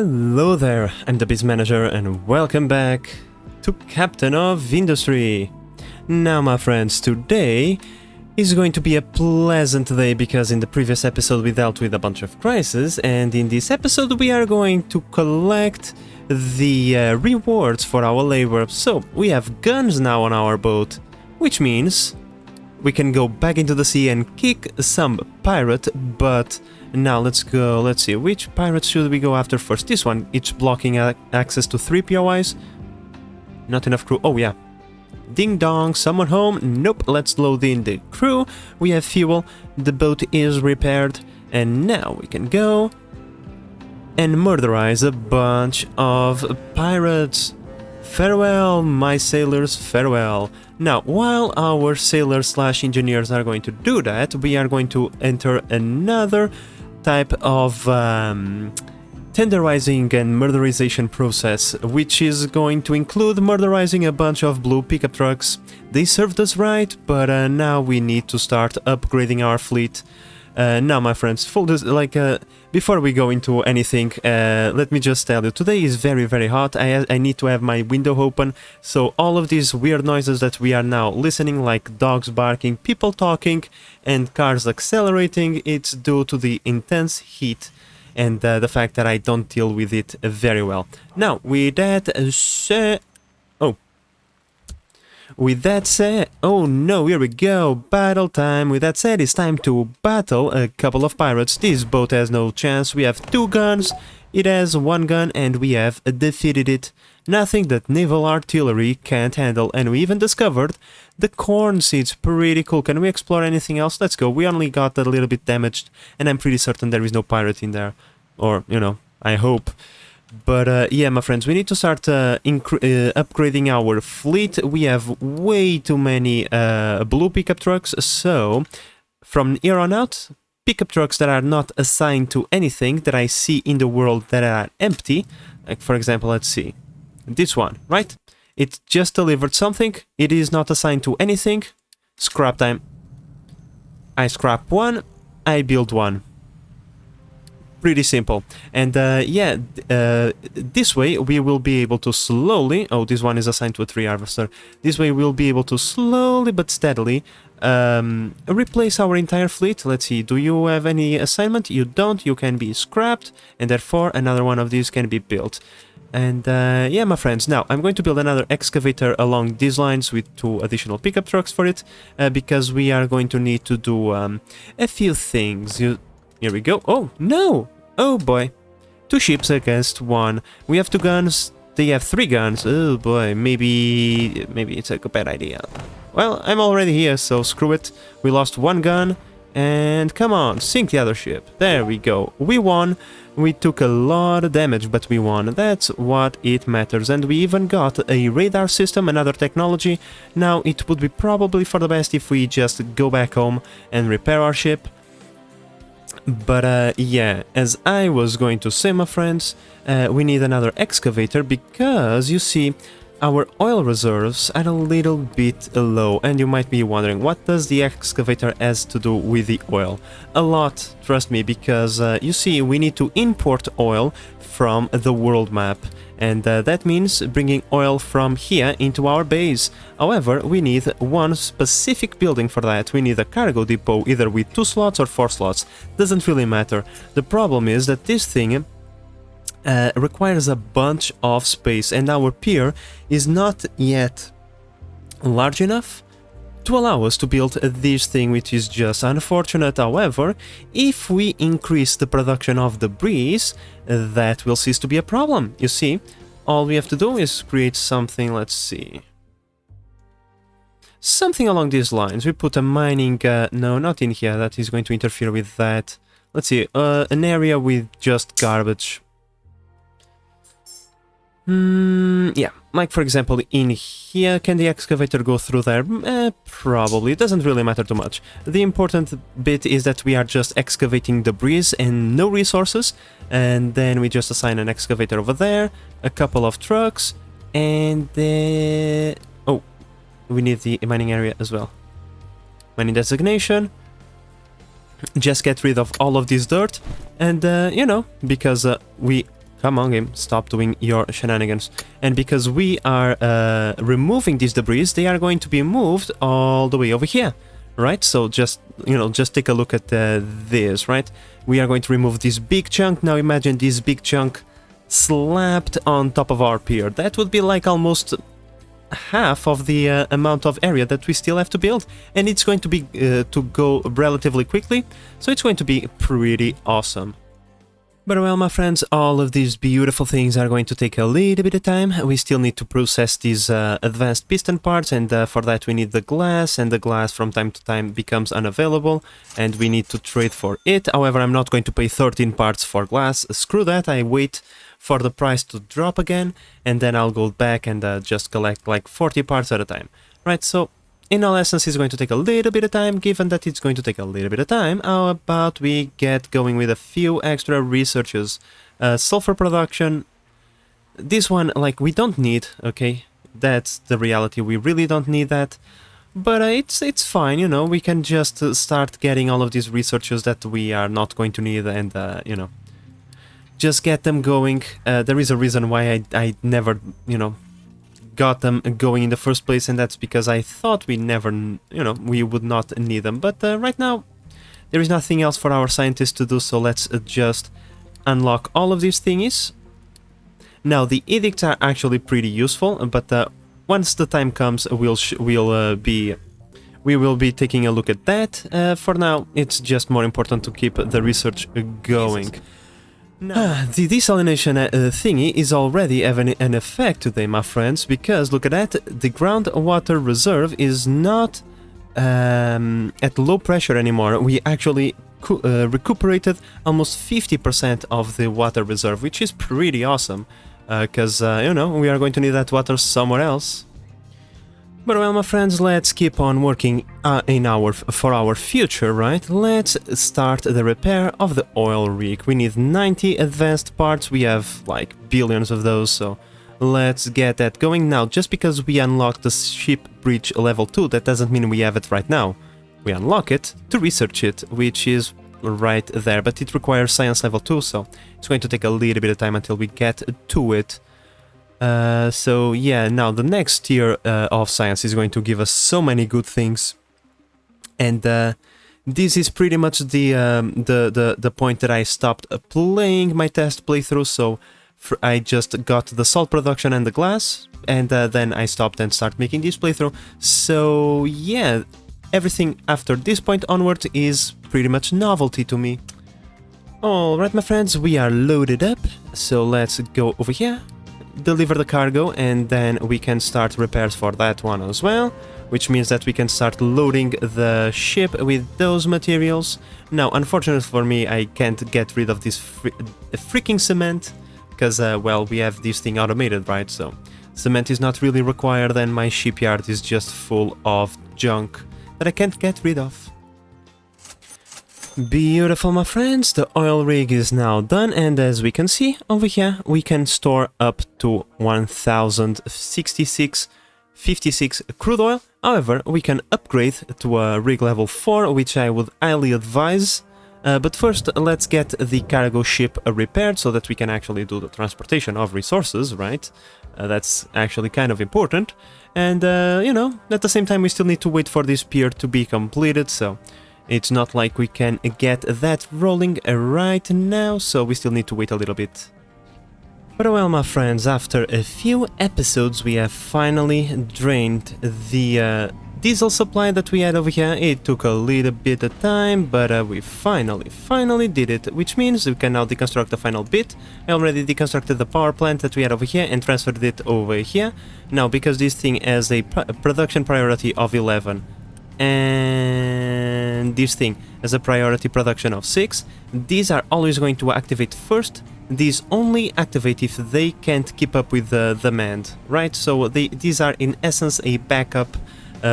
Hello there, I'm the Biz Manager and welcome back to Captain of Industry. Now my friends, today is going to be a pleasant day because in the previous episode we dealt with a bunch of crises, and in this episode we are going to collect the rewards for our labor. So we have guns now on our boat, which means we can go back into the sea and kick some pirate, but now let's go, let's see, which pirates should we go after first? This one, it's blocking access to 3 POIs. Not enough crew, oh yeah. Ding dong, someone home? Nope, let's load in the crew. We have fuel, the boat is repaired, and now we can go and murderize a bunch of pirates. Farewell, my sailors, farewell. Now, while our sailors/engineers are going to do that, we are going to enter another type of tenderizing and murderization process, which is going to include murderizing a bunch of blue pickup trucks. They served us right, but now we need to start upgrading our fleet. Now, my friends, before we go into anything, let me just tell you, today is very, very hot. I need to have my window open, so all of these weird noises that we are now listening, like dogs barking, people talking, and cars accelerating, it's due to the intense heat and the fact that I don't deal with it very well. Now, with that said, oh no, here we go, battle time. With that said, it's time to battle a couple of pirates. This boat has no chance. We have 2 guns, it has 1 gun, and we have defeated it. Nothing that naval artillery can't handle, and we even discovered the corn seeds. Pretty cool. Can we explore anything else? Let's go. We only got a little bit damaged, and I'm pretty certain there is no pirate in there. Or, you know, I hope. But yeah, my friends, we need to start upgrading our fleet. We have way too many blue pickup trucks, so from here on out, pickup trucks that are not assigned to anything that I see in the world that are empty, like for example, let's see, this one, right? It just delivered something, it is not assigned to anything, scrap time. I scrap one, I build one. Pretty simple. And yeah, this way we will be able to slowly, oh, this one is assigned to a tree harvester, this way we'll be able to slowly but steadily replace our entire fleet. Let's see, do you have any assignment? You don't, you can be scrapped, and therefore another one of these can be built. And yeah, my friends, now I'm going to build another excavator along these lines with 2 additional pickup trucks for it, because we are going to need to do a few things. Here we go. Oh, no! Oh, boy. 2 ships against 1. We have 2 guns. They have 3 guns. Oh, boy. Maybe it's a bad idea. Well, I'm already here, so screw it. We lost 1 gun. And come on, sink the other ship. There we go. We won. We took a lot of damage, but we won. That's what it matters. And we even got a radar system, another technology. Now, it would be probably for the best if we just go back home and repair our ship. But yeah, as I was going to say, my friends, we need another excavator because, you see, our oil reserves are a little bit low, and you might be wondering, what does the excavator has to do with the oil? A lot, trust me, because, you see, we need to import oil from the world map, and that means bringing oil from here into our base. However, we need one specific building for that. We need a cargo depot, either with 2 slots or 4 slots. Doesn't really matter. The problem is that this thing requires a bunch of space, and our pier is not yet large enough to allow us to build this thing, which is just unfortunate. However, if we increase the production of the breeze, that will cease to be a problem. You see, all we have to do is create something, let's see, something along these lines. We put a mining, no, not in here, that is going to interfere with that. Let's see, an area with just garbage. Yeah, like for example in here, can the excavator go through there? Probably, it doesn't really matter too much. The important bit is that we are just excavating debris and no resources, and then we just assign an excavator over there, a couple of trucks, and oh, we need the mining area as well. Mining designation, just get rid of all of this dirt, and you know, because we Come on, game, stop doing your shenanigans. And because we are removing these debris, they are going to be moved all the way over here, right? So just, you know, just take a look at this, right? We are going to remove this big chunk. Now imagine this big chunk slapped on top of our pier. That would be like almost half of the amount of area that we still have to build. And it's going to be to go relatively quickly, so it's going to be pretty awesome. But well, my friends, all of these beautiful things are going to take a little bit of time. We still need to process these advanced piston parts, and for that we need the glass, and the glass from time to time becomes unavailable, and we need to trade for it. However, I'm not going to pay 13 parts for glass. Screw that, I wait for the price to drop again, and then I'll go back and just collect like 40 parts at a time. Right, so in all essence, it's going to take a little bit of time. Given that it's going to take a little bit of time, how about we get going with a few extra researches? Sulfur production, this one, like, we don't need, okay? That's the reality, we really don't need that. But it's fine, you know, we can just start getting all of these researches that we are not going to need and, you know, just get them going. There is a reason why I never, you know, got them going in the first place, and that's because I thought we never, you know, we would not need them. But right now, there is nothing else for our scientists to do, so let's just unlock all of these thingies. Now, the edicts are actually pretty useful, but once the time comes, we will be taking a look at that. For now, it's just more important to keep the research going. The desalination thingy is already having an effect today, my friends, because look at that, the groundwater reserve is not at low pressure anymore. We actually recuperated almost 50% of the water reserve, which is pretty awesome, because, you know, we are going to need that water somewhere else. But well, my friends, let's keep on working for our future, right? Let's start the repair of the oil rig. We need 90 advanced parts, we have like billions of those, so let's get that going now. Just because we unlocked the ship bridge level 2, that doesn't mean we have it right now. We unlock it to research it, which is right there, but it requires science level 2, so it's going to take a little bit of time until we get to it. So yeah, now the next tier of science is going to give us so many good things, and this is pretty much the point that I stopped playing my test playthrough. So I just got the salt production and the glass, and then I stopped and started making this playthrough. So yeah, everything after this point onward is pretty much novelty to me. Alright, my friends, we are loaded up, so let's go over here, deliver the cargo, and then we can start repairs for that one as well, which means that we can start loading the ship with those materials. Now, unfortunately for me, I can't get rid of this freaking cement, because, well, we have this thing automated, right? So, cement is not really required, and my shipyard is just full of junk that I can't get rid of. Beautiful, my friends, the oil rig is now done, and as we can see over here, we can store up to 1056 crude oil. However, we can upgrade to a rig level 4, which I would highly advise. But first, let's get the cargo ship repaired so that we can actually do the transportation of resources, right? That's actually kind of important. And, you know, at the same time, we still need to wait for this pier to be completed, so it's not like we can get that rolling right now, so we still need to wait a little bit. But well, my friends, after a few episodes, we have finally drained the diesel supply that we had over here. It took a little bit of time, but we finally did it, which means we can now deconstruct the final bit. I already deconstructed the power plant that we had over here and transferred it over here. Now, because this thing has a production priority of 11, and this thing has a priority production of 6, these are always going to activate first. These only activate if they can't keep up with the demand, right? So these are in essence a backup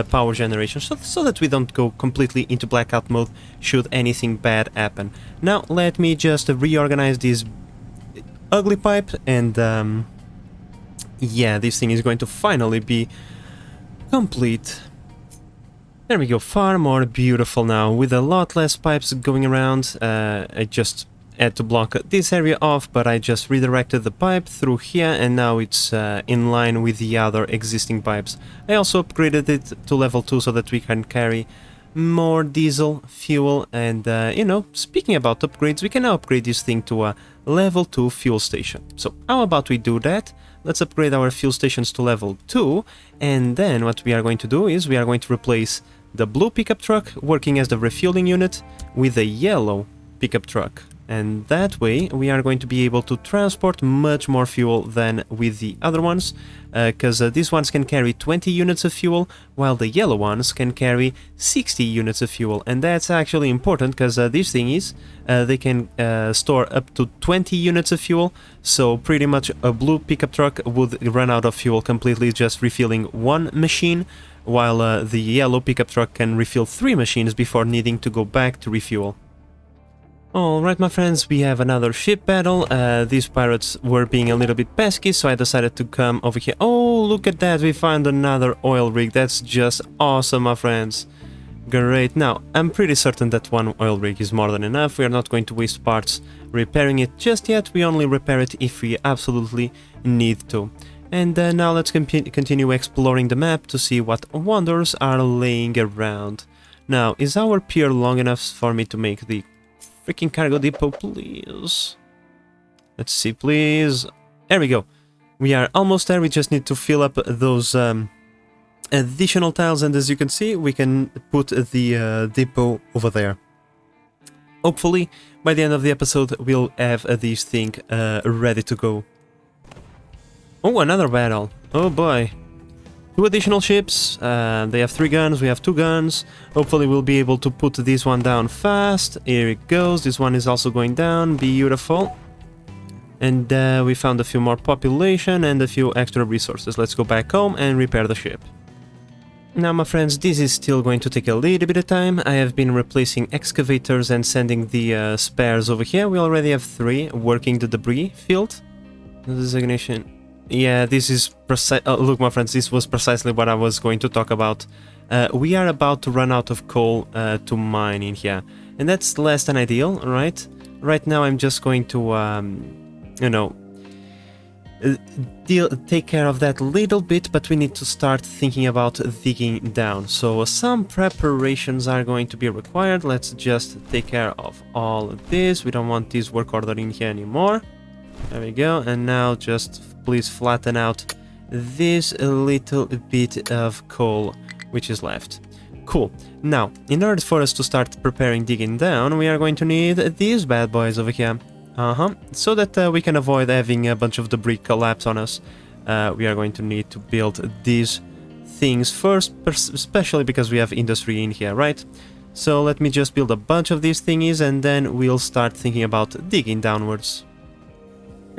power generation, so that we don't go completely into blackout mode should anything bad happen. Now let me just reorganize this ugly pipe, and yeah, this thing is going to finally be complete. There we go, far more beautiful now, with a lot less pipes going around. I just had to block this area off, but I just redirected the pipe through here, and now it's in line with the other existing pipes. I also upgraded it to level 2 so that we can carry more diesel fuel, and you know, speaking about upgrades, we can now upgrade this thing to a level 2 fuel station. So how about we do that? Let's upgrade our fuel stations to level 2, and then what we are going to do is we are going to replace the blue pickup truck working as the refueling unit with a yellow pickup truck. And that way we are going to be able to transport much more fuel than with the other ones, because these ones can carry 20 units of fuel, while the yellow ones can carry 60 units of fuel. And that's actually important, because this thing is, they can store up to 20 units of fuel, so pretty much a blue pickup truck would run out of fuel completely just refilling one machine, while the yellow pickup truck can refill 3 machines before needing to go back to refuel. Alright my friends, we have another ship battle. These pirates were being a little bit pesky, so I decided to come over here. Oh, look at that, we found another oil rig. That's just awesome, my friends. Great. Now, I'm pretty certain that one oil rig is more than enough. We are not going to waste parts repairing it just yet. We only repair it if we absolutely need to. And now let's continue exploring the map to see what wonders are laying around. Now, is our pier long enough for me to make the freaking cargo depot, please? Let's see, please. There we go. We are almost there. We just need to fill up those additional tiles, and as you can see, we can put the depot over there. Hopefully, by the end of the episode, we'll have this thing ready to go. Oh, another battle. Oh boy. 2 additional ships, they have 3 guns, we have 2 guns. Hopefully we'll be able to put this one down fast. Here it goes, this one is also going down, beautiful. And we found a few more population and a few extra resources. Let's go back home and repair the ship. Now my friends, this is still going to take a little bit of time. I have been replacing excavators and sending the spares over here. We already have 3 working the debris field. The designation. Yeah, this is look my friends, this was precisely what I was going to talk about. We are about to run out of coal to mine in here, and that's less than ideal, right? Right now I'm just going to, you know, take care of that little bit, but we need to start thinking about digging down. So some preparations are going to be required. Let's just take care of all of this. We don't want this work order in here anymore. There we go, and now just please flatten out this little bit of coal which is left. Cool. Now, in order for us to start preparing digging down, we are going to need these bad boys over here. So that we can avoid having a bunch of debris collapse on us. We are going to need to build these things first, especially because we have industry in here, right? So let me just build a bunch of these thingies, and then we'll start thinking about digging downwards.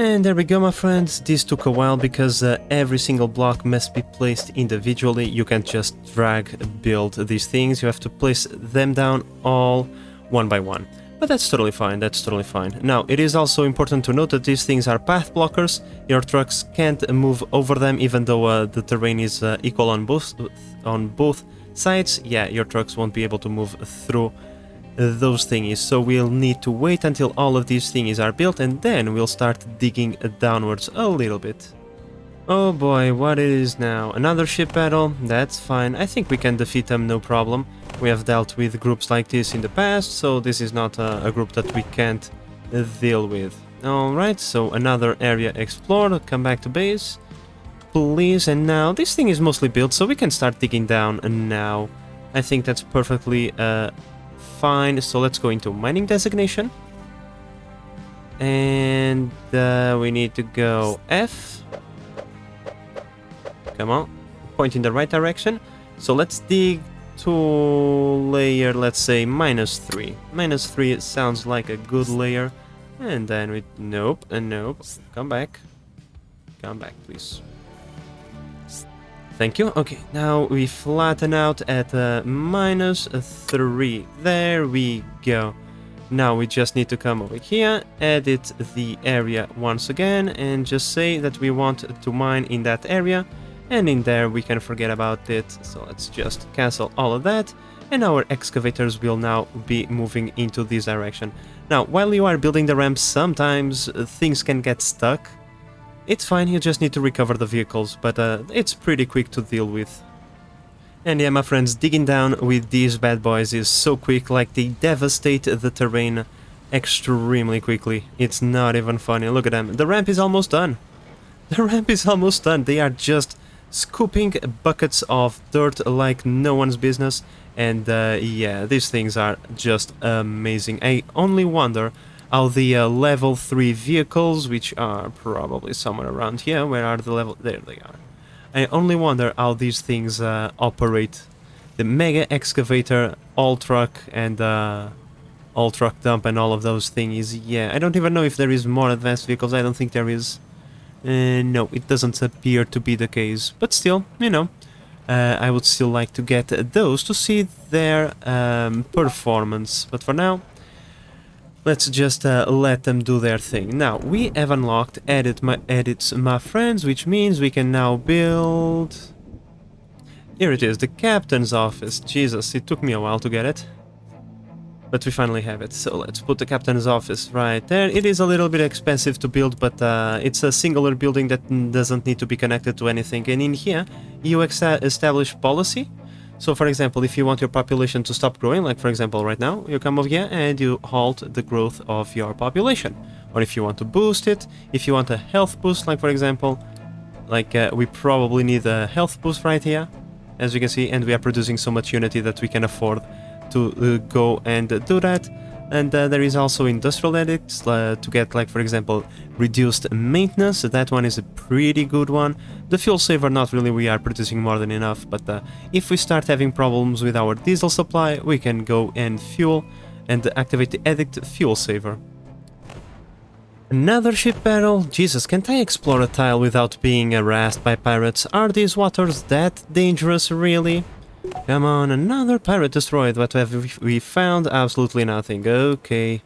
And there we go, my friends. This took a while because every single block must be placed individually. You can't just build these things. You have to place them down all one by one. But that's totally fine, that's totally fine. Now, it is also important to note that these things are path blockers. Your trucks can't move over them, even though the terrain is equal on both sides. Yeah, your trucks won't be able to move through those thingies, so we'll need to wait until all of these thingies are built, and then we'll start digging downwards a little bit. Oh boy, what it is now? Another ship battle? That's fine. I think we can defeat them, no problem. We have dealt with groups like this in the past, so this is not a group that we can't deal with. Alright, so another area explored. Come back to base, please. And now this thing is mostly built, so we can start digging down now. I think that's perfectly fine. So let's go into mining designation, and we need to go F. Come on, point in the right direction. So let's dig to layer, let's say -3. -3 sounds like a good layer. And then we nope and nope. Come back, please. Thank you. Okay, now we flatten out at -3. There we go. Now we just need to come over here, edit the area once again, and just say that we want to mine in that area. And in there we can forget about it. So let's just cancel all of that. and our excavators will now be moving into this direction. Now, while you are building the ramp, sometimes things can get stuck. It's fine, you just need to recover the vehicles, but it's pretty quick to deal with. And yeah, my friends, digging down with these bad boys is so quick, like they devastate the terrain extremely quickly. It's not even funny. Look at them. The ramp is almost done. The ramp is almost done. They are just scooping buckets of dirt like no one's business. And yeah, these things are just amazing. I only wonder how the level 3 vehicles, which are probably somewhere around here, where are the level... There they are. I only wonder how these things operate. The mega excavator, all truck, and all truck dump and all of those things. Yeah, I don't even know if there is more advanced vehicles. I don't think there is. No, it doesn't appear to be the case. But still, you know, I would still like to get those to see their performance. But for now, let's just let them do their thing. Now, we have unlocked edits, my friends, which means we can now build... Here it is, the captain's office. Jesus, it took me a while to get it. But we finally have it, so let's put the captain's office right there. It is a little bit expensive to build, but it's a singular building that doesn't need to be connected to anything. And in here, you establish policy. So, for example, if you want your population to stop growing, like for example right now, you come over here and you halt the growth of your population. Or if you want to boost it, if you want a health boost, like for example, like we probably need a health boost right here, as you can see, and we are producing so much unity that we can afford to go and do that. And there is also industrial edits to get, like for example, reduced maintenance. That one is a pretty good one. The fuel saver, not really, we are producing more than enough, but if we start having problems with our diesel supply, we can go and fuel and activate the edit fuel saver. Another ship battle? Jesus, can't I explore a tile without being harassed by pirates? Are these waters that dangerous, really? Come on, another pirate destroyed. What have we found? Absolutely nothing. Okay,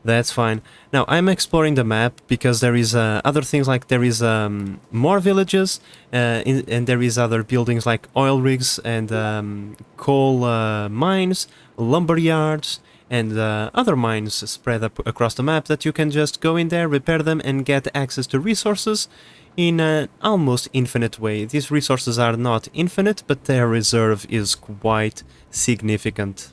that's fine. Now, I'm exploring the map because there is other things, like there is more villages and there is other buildings like oil rigs and coal mines, lumber yards, and other mines spread up across the map that you can just go in there, repair them, and get access to resources in an almost infinite way. These resources are not infinite, but their reserve is quite significant.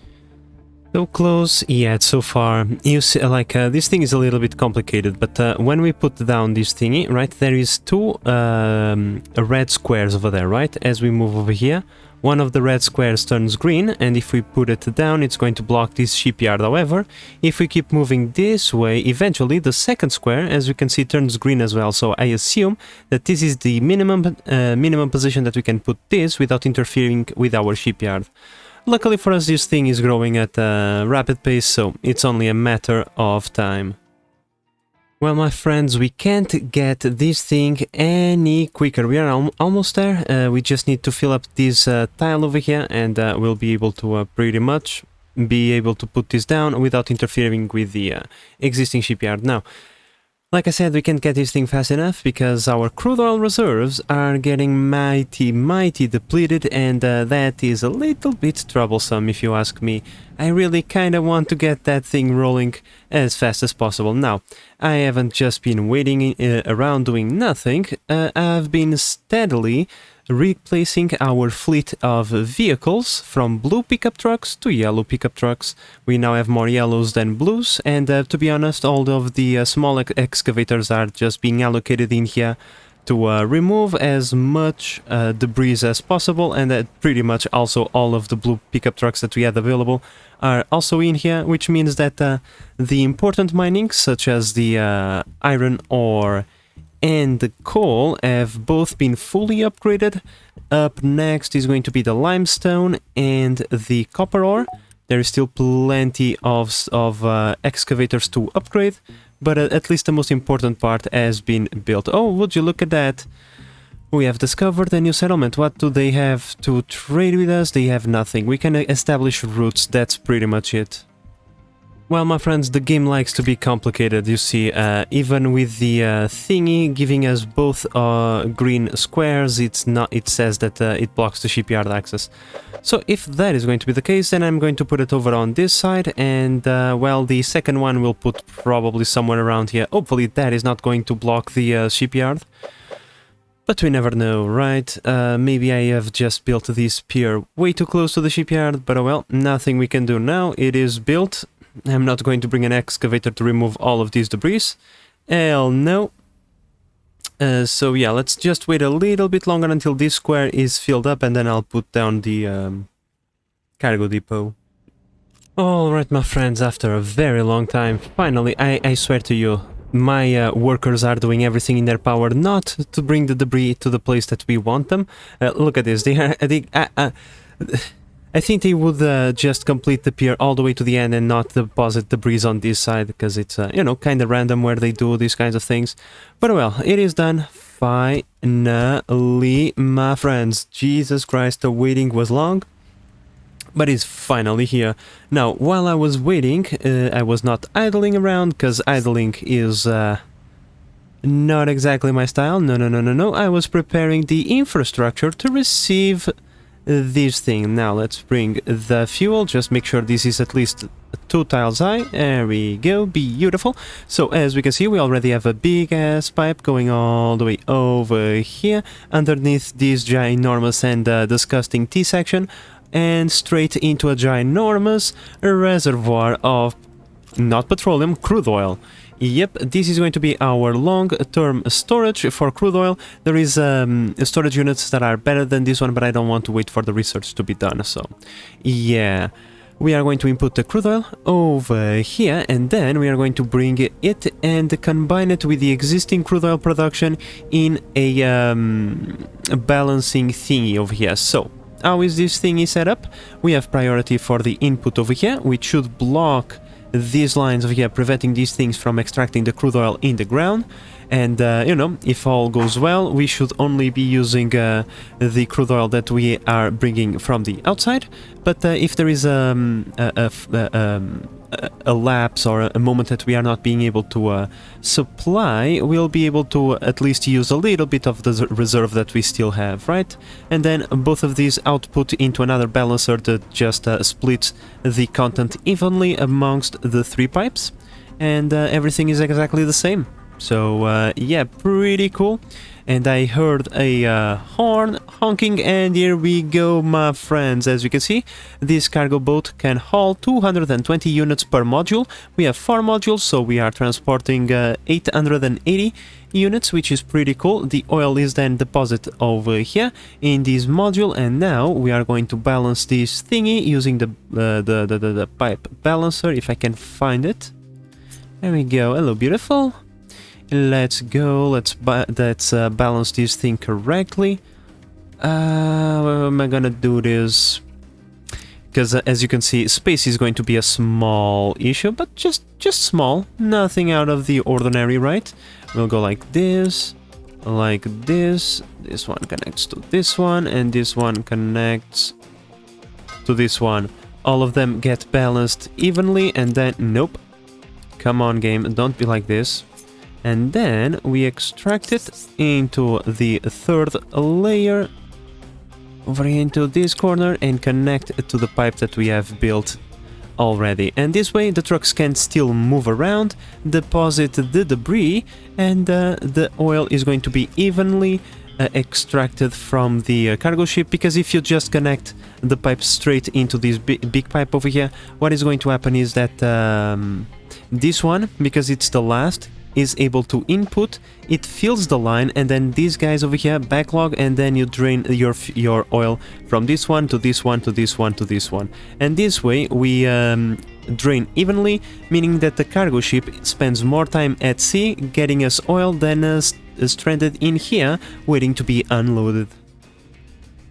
So close yet so far. You see, like this thing is a little bit complicated, but when we put down this thingy, right, there is two red squares over there, right? As we move over here, one of the red squares turns green, and if we put it down, it's going to block this shipyard. However, if we keep moving this way, eventually the second square, as you can see, turns green as well. So I assume that this is the minimum position that we can put this without interfering with our shipyard. Luckily for us, this thing is growing at a rapid pace, so it's only a matter of time. Well, my friends, we can't get this thing any quicker. We are almost there. We just need to fill up this tile over here, and we'll be able to pretty much be able to put this down without interfering with the existing shipyard. Now, like I said, we can't get this thing fast enough because our crude oil reserves are getting mighty depleted, and that is a little bit troublesome if you ask me. I really kind of want to get that thing rolling as fast as possible. Now, I haven't just been waiting around doing nothing. I've been steadily replacing our fleet of vehicles from blue pickup trucks to yellow pickup trucks. We now have more yellows than blues, and to be honest, all of the small excavators are just being allocated in here to remove as much debris as possible, and pretty much also all of the blue pickup trucks that we had available are also in here, which means that the important mining, such as the iron ore and the coal, have both been fully upgraded. Up next is going to be the limestone and the copper ore. There is still plenty of excavators to upgrade, but at least the most important part has been built. Oh, would you look at that? We have discovered a new settlement. What do they have to trade with us? They have nothing. We can establish routes, that's pretty much it. Well, my friends, the game likes to be complicated, you see, even with the thingy giving us both green squares, it says that it blocks the shipyard access. So if that is going to be the case, then I'm going to put it over on this side, and well, the second one we'll put probably somewhere around here. Hopefully that is not going to block the shipyard. But we never know, right? Maybe I have just built this pier way too close to the shipyard, but oh well, nothing we can do now. It is built. I'm not going to bring an excavator to remove all of these debris. Hell no. So yeah, let's just wait a little bit longer until this square is filled up, and then I'll put down the cargo depot. Alright, my friends, after a very long time, finally, I swear to you, my workers are doing everything in their power not to bring the debris to the place that we want them. Look at this, I think they would just complete the pier all the way to the end and not deposit debris on this side, because it's, you know, kind of random where they do these kinds of things. But well, it is done. Finally, my friends. Jesus Christ, the waiting was long, but it's finally here. Now, while I was waiting, I was not idling around, because idling is not exactly my style. No. I was preparing the infrastructure to receive this thing. Now let's bring the fuel, just make sure this is at least 2 tiles high. There we go, beautiful. So as we can see, we already have a big ass pipe going all the way over here underneath this ginormous and disgusting T-section, and straight into a ginormous reservoir of not petroleum, crude oil. Yep, this is going to be our long-term storage for crude oil. There is storage units that are better than this one, but I don't want to wait for the research to be done, so yeah. We are going to input the crude oil over here, and then we are going to bring it and combine it with the existing crude oil production in a balancing thingy over here. So, how is this thingy set up? We have priority for the input over here, which should block these lines over here, preventing these things from extracting the crude oil in the ground. And, you know, if all goes well, we should only be using the crude oil that we are bringing from the outside. But if there is a lapse or a moment that we are not being able to supply, we'll be able to at least use a little bit of the reserve that we still have, right? And then both of these output into another balancer that just splits the content evenly amongst the 3 pipes, and everything is exactly the same. So yeah, pretty cool. And I heard a horn honking, and here we go, my friends. As you can see, this cargo boat can haul 220 units per module. We have 4 modules, so we are transporting 880 units, which is pretty cool. The oil is then deposited over here in this module, and now we are going to balance this thingy using the pipe balancer, if I can find it. There we go. Hello, beautiful. Let's go, let's balance this thing correctly. How am I gonna do this? Because as you can see, space is going to be a small issue, but just small, nothing out of the ordinary, right? We'll go like this, this one connects to this one, and this one connects to this one. All of them get balanced evenly, and then, nope. Come on, game, don't be like this. And then we extract it into the 3rd layer over into this corner and connect it to the pipe that we have built already. And this way the trucks can still move around, deposit the debris, and the oil is going to be evenly extracted from the cargo ship, because if you just connect the pipe straight into this big pipe over here, what is going to happen is that this one, because it's the last, is able to input, it fills the line, and then these guys over here backlog, and then you drain your oil from this one to this one to this one to this one. And this way we drain evenly, meaning that the cargo ship spends more time at sea getting us oil than stranded in here waiting to be unloaded.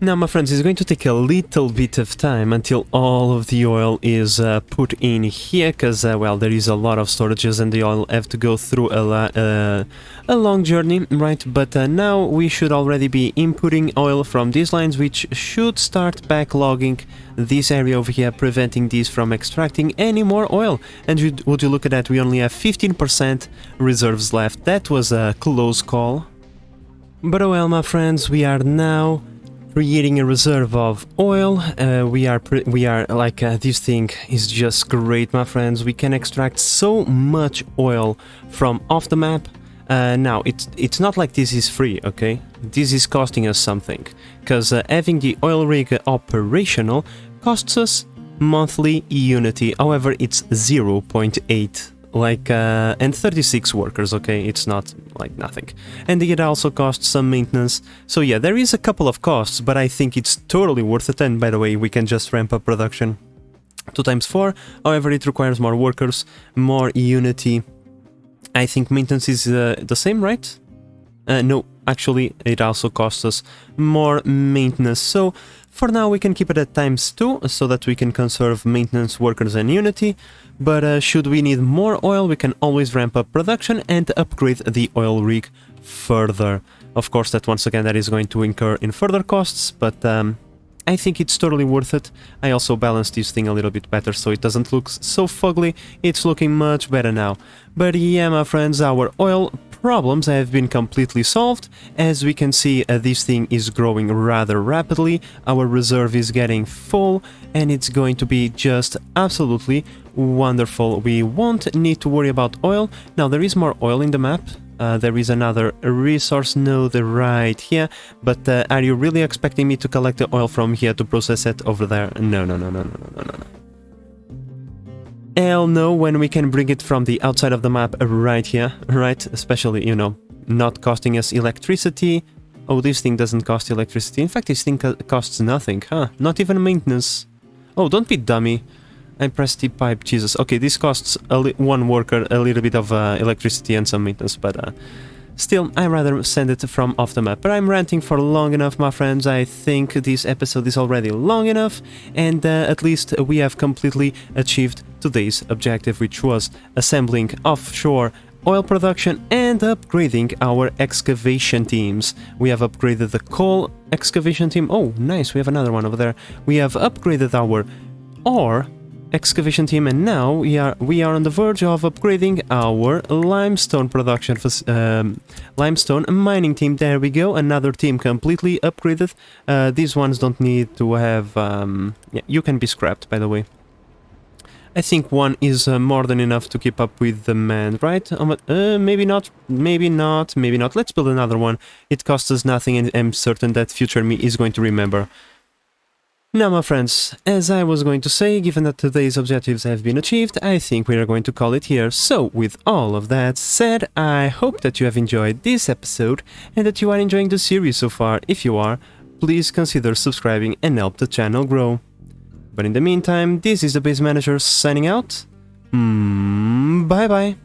Now, my friends, it's going to take a little bit of time until all of the oil is put in here, because, well, there is a lot of storages and the oil have to go through a long journey, right? But now we should already be inputting oil from these lines, which should start backlogging this area over here, preventing these from extracting any more oil. And would you look at that, we only have 15% reserves left. That was a close call. But oh well, my friends, we are now creating a reserve of oil. We are like, this thing is just great, my friends. We can extract so much oil from off the map. Now, it's not like this is free, okay? This is costing us something, because having the oil rig operational costs us monthly unity. However, it's 0.8. Like, and 36 workers, okay? It's not like nothing. And it also costs some maintenance. So yeah, there is a couple of costs, but I think it's totally worth it. And by the way, we can just ramp up production 2 times 4. However, it requires more workers, more unity. I think maintenance is the same, right? No, actually, it also costs us more maintenance. So for now, we can keep it at ×2 so that we can conserve maintenance, workers, and unity. But should we need more oil, we can always ramp up production and upgrade the oil rig further. Of course, that once again, that is going to incur in further costs, but I think it's totally worth it. I also balanced this thing a little bit better so it doesn't look so fugly. It's looking much better now. But yeah, my friends, our oil problems have been completely solved. As we can see, this thing is growing rather rapidly. Our reserve is getting full and it's going to be just absolutely wonderful. We won't need to worry about oil. Now, there is more oil in the map. There is another resource node right here, but are you really expecting me to collect the oil from here to process it over there? No, no, no, no, no, no, no, no. Hell no, when we can bring it from the outside of the map right here, right? Especially, you know, not costing us electricity. Oh, this thing doesn't cost electricity. In fact, this thing costs nothing, huh? Not even maintenance. Oh, don't be dummy. I pressed ep8, Jesus. Okay, this costs one worker a little bit of electricity and some maintenance, but still, I'd rather send it from off the map. But I'm ranting for long enough, my friends. I think this episode is already long enough, and at least we have completely achieved today's objective, which was assembling offshore oil production and upgrading our excavation teams. We have upgraded the coal excavation team. Oh, nice, we have another one over there. We have upgraded our ore excavation team, and now we are on the verge of upgrading our limestone production limestone mining team. There we go, another team completely upgraded. These ones don't need to have yeah, you can be scrapped, by the way. I think one is more than enough to keep up with demand, right? Maybe not, maybe not, maybe not. Let's build another one. It costs us nothing, and I'm certain that future me is going to remember. Now, my friends, as I was going to say, given that today's objectives have been achieved, I think we are going to call it here. So, with all of that said, I hope that you have enjoyed this episode and that you are enjoying the series so far. If you are, please consider subscribing and help the channel grow. But in the meantime, this is the Base Manager signing out. Bye bye.